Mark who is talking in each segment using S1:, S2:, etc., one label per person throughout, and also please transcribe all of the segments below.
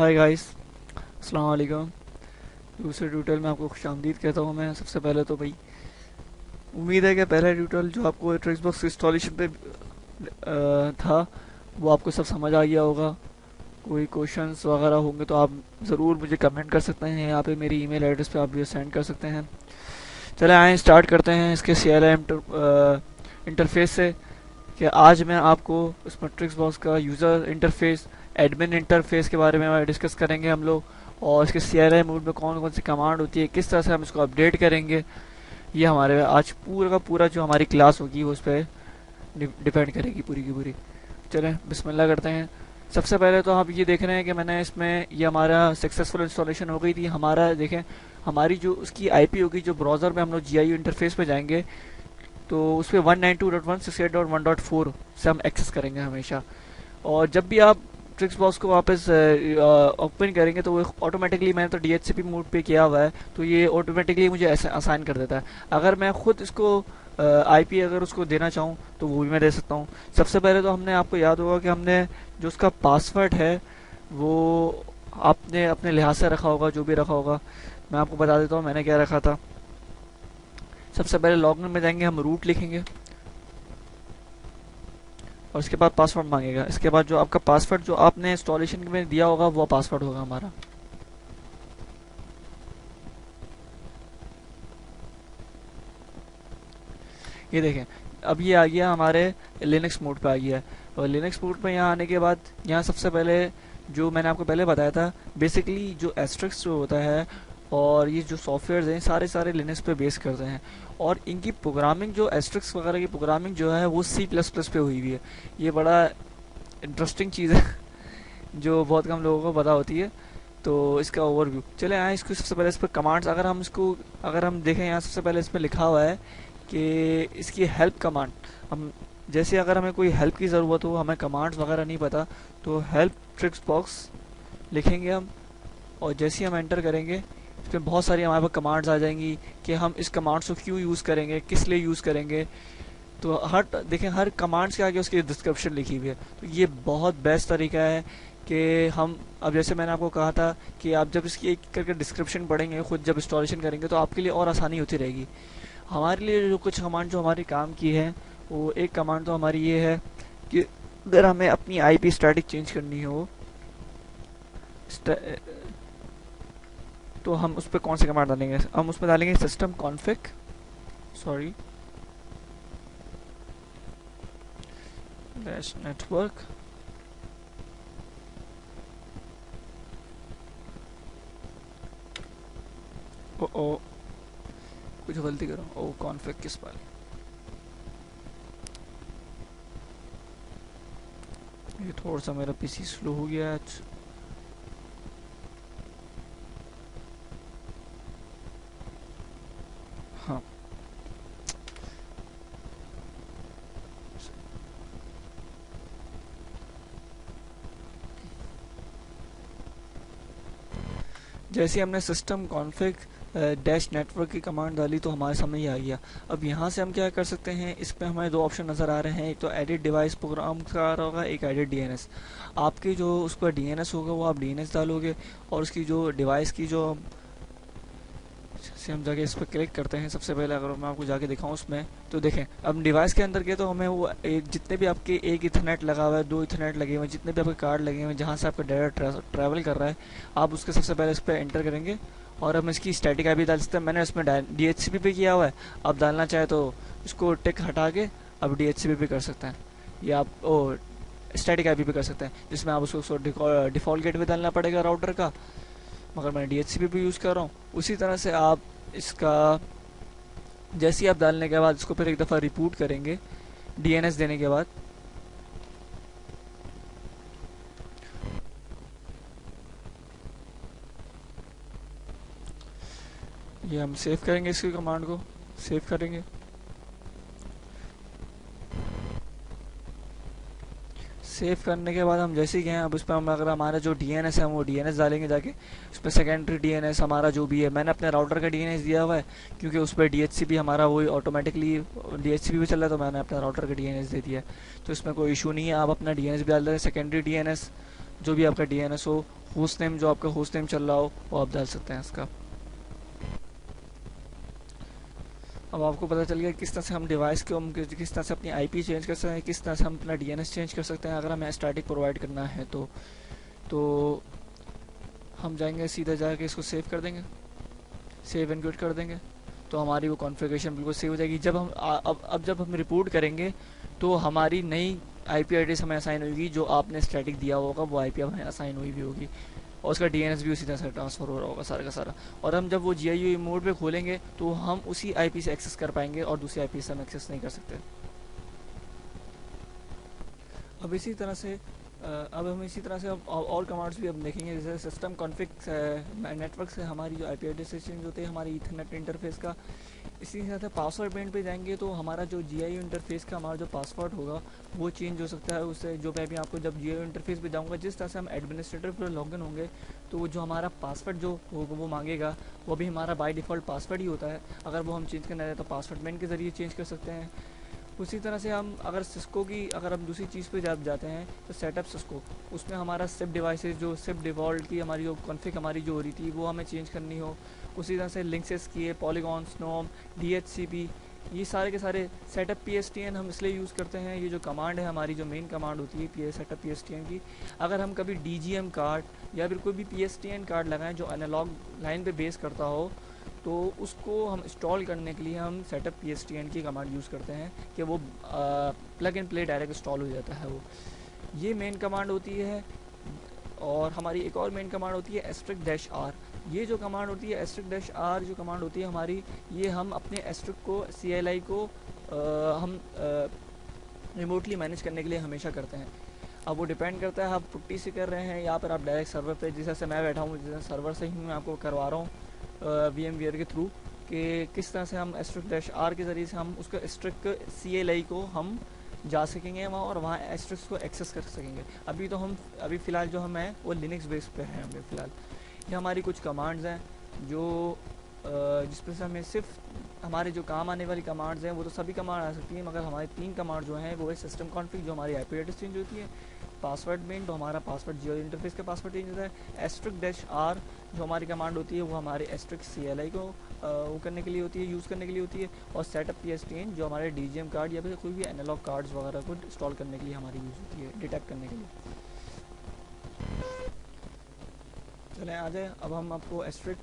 S1: Hi guys, अस्सलाम वालेकुम। दूसरे ट्यूटोरियल में आपको खुशामदीद कहता हूँ मैं। सबसे पहले तो भाई उम्मीद है कि पहला ट्यूटोरियल जो आपको ट्रिक्सबॉक्स इंस्टॉलेशन पे था वो आपको सब समझ आ गया होगा। कोई क्वेश्चंस वगैरह होंगे तो आप ज़रूर मुझे कमेंट कर सकते हैं, यहाँ पे मेरी ईमेल एड्रेस पे आप ये सेंड कर सकते हैं। चले आए स्टार्ट करते हैं इसके CLI इंटरफेस से। कि आज मैं आपको इस ट्रिक्सबॉक्स का यूज़र इंटरफेस, एडमिन इंटरफेस के बारे में डिस्कस करेंगे हम लोग। और इसके CLI मोड में कौन कौन सी कमांड होती है, किस तरह से हम इसको अपडेट करेंगे, ये हमारे आज पूरा का पूरा जो हमारी क्लास होगी वो उस पर डिपेंड करेगी पूरी की पूरी। चलें बिस्मिल्लाह करते हैं। सबसे पहले तो आप ये देख रहे हैं कि मैंने इसमें ये हमारा सक्सेसफुल इंस्टॉलेशन हो गई थी। हमारा देखें, हमारी जो उसकी IP होगी, जो ब्राउज़र में हम लोग GIU इंटरफेस पे जाएंगे तो उस पर 192.168.1.4 से हम एक्सेस करेंगे हमेशा। और जब भी आप ट्रिक्सबॉक्स को वापस ओपन करेंगे तो वो ऑटोमेटिकली, मैंने तो DHCP मोड पे किया हुआ है तो ये ऑटोमेटिकली मुझे असाइन कर देता है। अगर मैं खुद इसको IP अगर उसको देना चाहूँ तो वो भी मैं दे सकता हूँ। सबसे पहले तो हमने, आपको याद होगा कि हमने जो उसका पासवर्ड है वो आपने अपने लिहाज से रखा होगा, जो भी रखा होगा। मैं आपको बता देता हूँ मैंने क्या रखा था। सबसे पहले लॉगिन में जाएंगे, हम रूट लिखेंगे और इसके बाद पासवर्ड मांगेगा। इसके बाद जो आपका पासवर्ड जो आपने इंस्टॉलेशन में दिया होगा वो पासवर्ड होगा हमारा। ये देखें, अब ये आ गया हमारे लिनक्स मोड पे आ गया है। और लिनक्स मोड पे यहाँ आने के बाद यहाँ सबसे पहले जो मैंने आपको पहले बताया था, बेसिकली जो एस्ट्रिक्स जो होता है और ये जो सॉफ्टवेयर हैं सारे सारे लिनक्स पे बेस करते हैं। और इनकी प्रोग्रामिंग, जो एस्ट्रिक्स वगैरह की प्रोग्रामिंग जो है वो C++ पे हुई हुई है। ये बड़ा इंटरेस्टिंग चीज़ है जो बहुत कम लोगों को पता होती है। तो इसका ओवरव्यू चले आए। इसको सबसे पहले इस पर कमांड्स, अगर हम देखें यहाँ सबसे पहले इसमें लिखा हुआ है कि इसकी हेल्प कमांड, हम जैसे अगर हमें कोई हेल्प की ज़रूरत हो, हमें कमांड्स वगैरह नहीं पता, तो हेल्प ट्रिक्सबॉक्स लिखेंगे हम। और जैसे ही हम एंटर करेंगे इसमें बहुत सारी हमारे पास कमांड्स आ जाएंगी कि हम इस कमांड्स को क्यों यूज़ करेंगे, किस लिए यूज़ करेंगे। तो देखें हर कमांड्स के आगे उसकी डिस्क्रिप्शन लिखी हुई है। तो ये बहुत बेस्ट तरीका है कि हम, अब जैसे मैंने आपको कहा था कि आप जब इसकी एक करके डिस्क्रिप्शन पढ़ेंगे, खुद जब इंस्टॉलेशन करेंगे तो आपके लिए और आसानी होती रहेगी। हमारे लिए जो कुछ कमांड जो हमारे काम की है, वो एक कमांड तो हमारी ये है कि अगर हमें अपनी IP स्टैटिक चेंज करनी हो तो हम उस पर कौन सी कमांड डालेंगे। हम उसमें डालेंगे सिस्टम कॉन्फिग, सॉरी नेटवर्क, ओ कुछ गलती करो, ओ कॉन्फिग किस बार। ये थोड़ा सा मेरा PC स्लो हो गया आज। हाँ, जैसे हमने सिस्टम कॉन्फिग डैश नेटवर्क की कमांड डाली तो हमारे सामने ये आ गया। अब यहाँ से हम क्या कर सकते हैं, इस पर हमें दो ऑप्शन नज़र आ रहे हैं। एक तो एडिट डिवाइस प्रोग्राम का आ रहा होगा, एक एडिट DNS। आपकी जो उस पर DNS होगा वो आप DNS डालोगे, और उसकी जो डिवाइस की जो, से हम जाके इस पर क्लिक करते हैं। सबसे पहले अगर मैं आपको जाके दिखाऊं उसमें, तो देखें अब डिवाइस के अंदर के तो हमें वो जितने भी आपके एक इथरनेट लगा हुआ है, दो इथरनेट लगे हुए हैं, जितने भी आपके कार्ड लगे हुए हैं जहाँ से आपका डाटा ट्रैवल कर रहा है, आप उसके सबसे पहले इस पर एंटर करेंगे। और हम इसकी स्टैटिक IP डाल सकते हैं। मैंने इसमें DHCP पे किया हुआ है, आप डालना चाहे तो इसको टिक हटा के अब DHCP पे कर सकते हैं, या आप स्टैटिक IP पे कर सकते हैं, जिसमें आप उसको डिफ़ॉल्ट गेटवे डालना पड़ेगा राउटर का, मगर मैं DHCP पे यूज़ कर रहा हूँ। उसी तरह से आप इसका जैसे ही आप डालने के बाद इसको फिर एक दफ़ा रिपूट करेंगे DNS देने के बाद। ये हम सेव करेंगे, इसकी कमांड को सेव करेंगे। सेव करने के बाद हम जैसे ही गए, अब उस पर हम अगर हमारा जो DNS है वो DNS डालेंगे जाके। उस पर सेकेंडरी DNS हमारा जो भी है, मैंने अपने राउटर का DNS दिया हुआ है क्योंकि उस पर DHCP हमारा वही ऑटोमेटिकली DHCP भी चल रहा है, तो मैंने अपना राउटर का DNS दे दिया है। तो इसमें कोई इशू नहीं है, आप अपना DNS भी डाल दें, सेकेंडरी DNS जो भी आपका डीएनएस हो, होस्ट नेम जो आपका होस्ट नेम चल रहा हो वो आप डाल सकते हैं इसका। अब आपको पता चल गया किस तरह से हम डिवाइस को हम किस तरह से अपनी आईपी चेंज कर सकते हैं, किस तरह से हम अपना डीएनएस चेंज कर सकते हैं अगर हमें स्टैटिक प्रोवाइड करना है तो हम जाएंगे सीधा जाके इसको सेव कर देंगे, सेव एंड क्विट कर देंगे, तो हमारी वो कॉन्फ़िगरेशन बिल्कुल सेव हो जाएगी। जब हम अब जब हम रिपोर्ट करेंगे तो हमारी नई आईपी एड्रेस हमें असाइन होगी, जो आपने स्टैटिक दिया होगा वो आईपी हमें असाइन हुई भी होगी, और उसका डीएनएस भी उसी तरह से ट्रांसफ़र हो रहा होगा सारा का सारा। और हम जब वो जीआईयू मोड पे खोलेंगे तो हम उसी आईपी से एक्सेस कर पाएंगे और दूसरी आईपी से हम एक्सेस नहीं कर सकते। अब इसी तरह से अब हम इसी तरह से अब और कमांड्स भी अब देखेंगे, जैसे सिस्टम कॉन्फ़िग नेटवर्क से हमारी जो आईपी एड्रेस चेंज होते हैं हमारी ईथरनेट इंटरफेस का। इसी तरह से पासवर्ड पेंट पे जाएंगे तो हमारा जो जीआईयू इंटरफेस का हमारा जो पासवर्ड होगा वो चेंज हो सकता है उससे। जो मैं भी आपको जब जीआईयू इंटरफेस पे जाऊंगा, जिस तरह से हम एडमिनिस्ट्रेटर पर लॉगिन होंगे तो जो हमारा पासवर्ड जो होगा वो मांगेगा, वो भी हमारा बाय डिफ़ॉल्ट पासवर्ड ही होता है। अगर वो हम चेंज करना है तो पासवर्ड पेंट के ज़रिए चेंज कर सकते हैं। उसी तरह से हम अगर सिस्को की अगर हम दूसरी चीज़ पे जाते हैं तो सेटअप सिस्को, उसमें हमारा सिप डिवाइसेस जो सिप डिफ़ॉल्ट की हमारी जो कॉन्फ़िग हमारी जो हो रही थी वो हमें चेंज करनी हो। उसी तरह से लिंक्सेस किए, पॉलीगॉन, स्नोम, डीएचसीपी, ये सारे के सारे सेटअप पीएसटीएन हम इसलिए यूज़ करते हैं। ये जो कमांड है हमारी जो मेन कमांड होती है सेटअप पीएसटीएन की, अगर हम कभी डीजीएम कार्ड या फिर कोई भी पीएसटीएन कार्ड लगाएं जो एनालॉग लाइन पे बेस करता हो तो उसको हम इंस्टॉल करने के लिए हम सेटअप पीएसटीएन की कमांड यूज़ करते हैं कि वो plug and play direct install हो जाता है वो। ये मेन कमांड होती है। और हमारी एक और मेन कमांड होती है एस्ट्रिक डैश आर। ये जो कमांड होती है एस्ट्रिक डैश आर जो कमांड होती है हमारी, ये हम अपने एस्ट्रिक को CLI को हम रिमोटली मैनेज करने के लिए हमेशा करते हैं। अब वो डिपेंड करता है आप पुट्टी से कर रहे हैं या फिर आप डायरेक्ट सर्वर पे, जिस तरह से मैं बैठा हूँ जिस सर्वर से ही मैं आपको करवा रहा हूँ VMware के थ्रू, कि किस तरह से हम एस्ट्रिक डैश आर के ज़रिए से हम उसको एस्ट्रिक CLI को हम जा सकेंगे वहाँ और वहाँ एस्ट्रिक्स को एक्सेस कर सकेंगे। अभी फ़िलहाल जो हम हैं वो लिनक्स बेस पे हैं अभी फ़िलहाल। ये हमारी कुछ कमांड्स हैं जो जिस पर से हमें सिर्फ हमारे जो काम आने वाली कमांड्स हैं वो तो सभी कमांड आ सकती हैं, मगर हमारी 3 कमांड जो हैं वो है सिस्टम कॉन्फ़िग जो हमारी आईपी एड्रेस चेंज होती है, पासवर्ड मेन तो हमारा पासवर्ड जीओ इंटरफेस का पासवर्ड चेंज होता है, एस्ट्रिक डैश आर जो हमारी कमांड होती है वो हमारे एस्ट्रिक CLI को वो करने के लिए होती है, यूज़ करने के लिए होती है, और सेटअप पीएसटीएन जो हमारे डीजीएम कार्ड या फिर कोई भी एनालॉग कार्ड्स वगैरह को इंस्टॉल करने के लिए हमारी यूज़ होती है, डिटेक्ट करने के लिए। चलें आ जाए, अब हम आपको एस्ट्रिक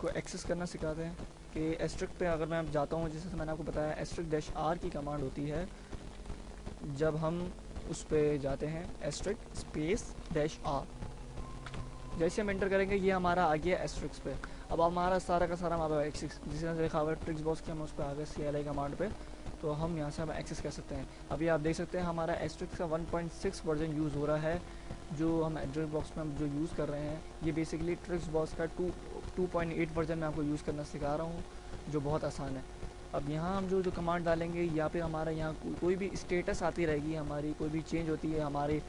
S1: को एक्सेस करना सिखाते हैं कि एस्ट्रिक पे अगर मैं जाता हूँ, जैसे मैंने आपको बताया एस्ट्रिक डैश आर की कमांड होती है। जब हम उस पर जाते हैं एस्ट्रिक स्पेस डैश आर, जैसे हम एंटर करेंगे ये हमारा आ गया एस्ट्रिक्स पे। अब हमारा सारा का सारा हमारा एक्सेस जिसे लिखा हुआ है ट्रिक्स बॉक्स के, हम उस पर आ गए CLI कमांड पे, तो हम यहाँ से हम एक्सेस कर सकते हैं। अभी आप देख सकते हैं हमारा एस्ट्रिक्स का 1.6 वर्जन यूज़ हो रहा है, जो हम एड्रेस बॉक्स में हम जो यूज़ कर रहे हैं ये बेसिकली ट्रिक्स बॉक्स का 2.8 वर्जन में आपको यूज़ करना सिखा रहा हूँ, जो बहुत आसान है। अब यहाँ हम जो कमांड डालेंगे या फिर हमारा यहाँ कोई भी स्टेटस आती रहेगी, हमारी कोई भी चेंज होती है, हमारे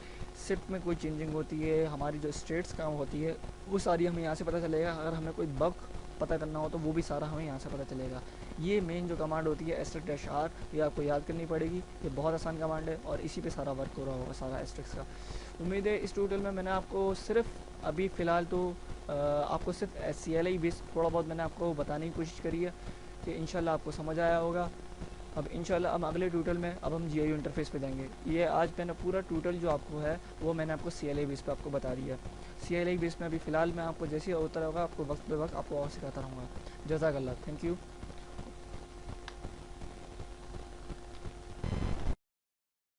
S1: शिफ्ट में कोई चेंजिंग होती है, हमारी जो स्टेट्स काम होती है वो सारी हमें यहाँ से पता चलेगा। अगर हमें कोई बग पता करना हो तो वो भी सारा हमें यहाँ से पता चलेगा। ये मेन जो कमांड होती है एस्ट्रिक डैश आर, ये आपको याद करनी पड़ेगी, ये बहुत आसान कमांड है और इसी पे सारा वर्क हो रहा होगा सारा एस्ट्रिक्स का। उम्मीद है इस ट्यूटोरियल में मैंने आपको सिर्फ अभी फ़िलहाल तो आपको सिर्फ CLI बेस थोड़ा बहुत मैंने आपको बताने की कोशिश करी है कि इंशाल्लाह आपको समझ आया होगा। अब इंशाल्लाह अब अगले ट्यूटोरियल में अब हम GIU इंटरफेस पे जाएंगे। ये आज मैंने पूरा ट्यूटोरियल जो आपको है वो मैंने आपको CLI बेस पे आपको बता दिया। CLI बेस में अभी फ़िलहाल मैं आपको जैसे होता रहेगा आपको वक्त बे वक्त आपको और सिखाता रहूँगा। जज़ाकल्लाह, थैंक यू।